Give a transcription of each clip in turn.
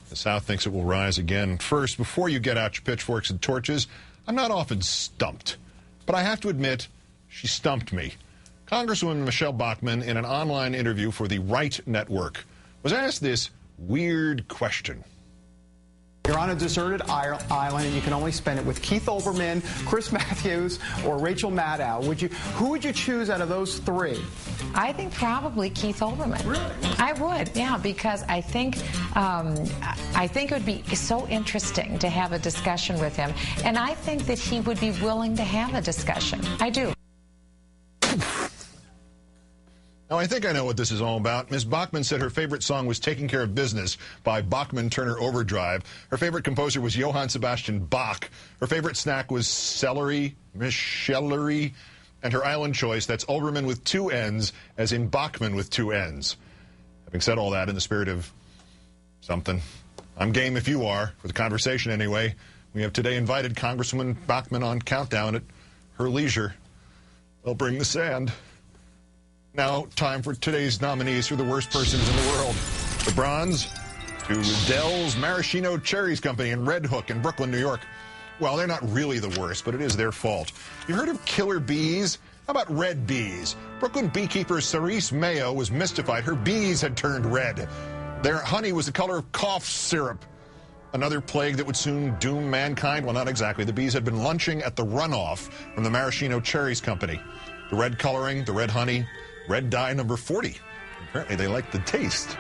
The South thinks it will rise again. First, before you get out your pitchforks and torches, I'm not often stumped. But I have to admit, she stumped me. Congresswoman Michelle Bachmann, in an online interview for the Right Network, was asked this weird question. You're on a deserted island, and you can only spend it with Keith Olbermann, Chris Matthews, or Rachel Maddow. Who would you choose out of those three? I think probably Keith Olbermann. Really? I would, yeah, because I think it would be so interesting to have a discussion with him, and I think that he would be willing to have a discussion. I do. Now, I think I know what this is all about. Ms. Bachmann said her favorite song was Taking Care of Business by Bachman-Turner Overdrive. Her favorite composer was Johann Sebastian Bach. Her favorite snack was celery, and her island choice, that's Olbermann with two N's, as in Bachman with two N's. Having said all that, in the spirit of something, I'm game if you are, for the conversation anyway. We have today invited Congresswoman Bachmann on Countdown at her leisure. They'll bring the sand. Now, time for today's nominees for the worst persons in the world. The bronze to Dell's Maraschino Cherries Company in Red Hook in Brooklyn, New York. Well, they're not really the worst, but it is their fault. You've heard of killer bees? How about red bees? Brooklyn beekeeper Cerise Mayo was mystified. Her bees had turned red. Their honey was the color of cough syrup. Another plague that would soon doom mankind? Well, not exactly. The bees had been lunching at the runoff from the Maraschino Cherries Company. The red coloring, the red honey, red dye number 40. Apparently they like the taste.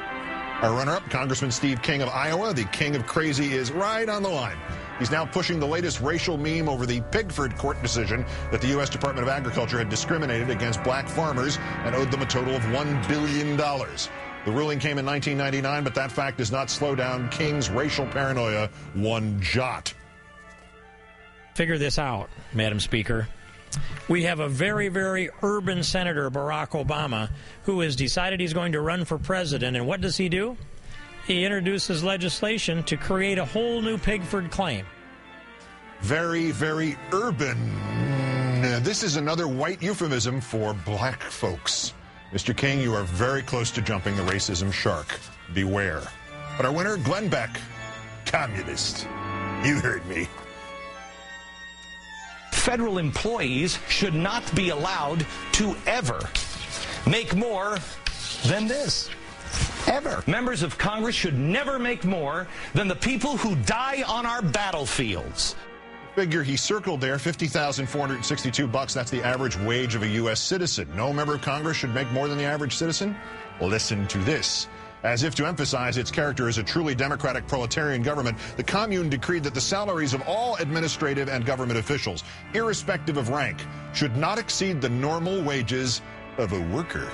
Our runner-up, Congressman Steve King of Iowa, the king of crazy, is right on the line. He's now pushing the latest racial meme over the Pigford court decision that the U.S. Department of Agriculture had discriminated against black farmers and owed them a total of $1 billion. The ruling came in 1999, but that fact does not slow down King's racial paranoia one jot. Figure this out, Madam Speaker. We have a very, very urban Senator, Barack Obama, who has decided he's going to run for president. And what does he do? He introduces legislation to create a whole new Pigford claim. Very, very urban. This is another white euphemism for black folks. Mr. King, you are very close to jumping the racism shark. Beware. But our winner, Glenn Beck, communist. You heard me. Federal employees should not be allowed to ever make more than this. Ever. Members of Congress should never make more than the people who die on our battlefields. Figure he circled there, $50,462. That's the average wage of a U.S. citizen. No member of Congress should make more than the average citizen? Listen to this. As if to emphasize its character as a truly democratic proletarian government, the Commune decreed that the salaries of all administrative and government officials, irrespective of rank, should not exceed the normal wages of a worker.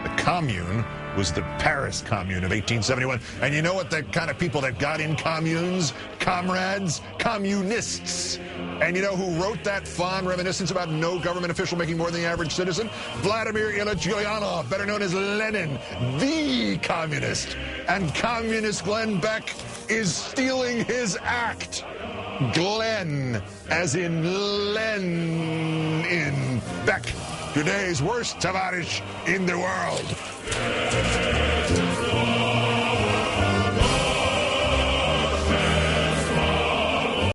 The Commune was the Paris Commune of 1871. And you know what the kind of people that got in communes? Comrades? Communists. And you know who wrote that fond reminiscence about no government official making more than the average citizen? Vladimir Ilyich Ulyanov, better known as Lenin, the communist. And communist Glenn Beck is stealing his act. Glenn, as in Len in Beck. Today's worst Tavarish in the world.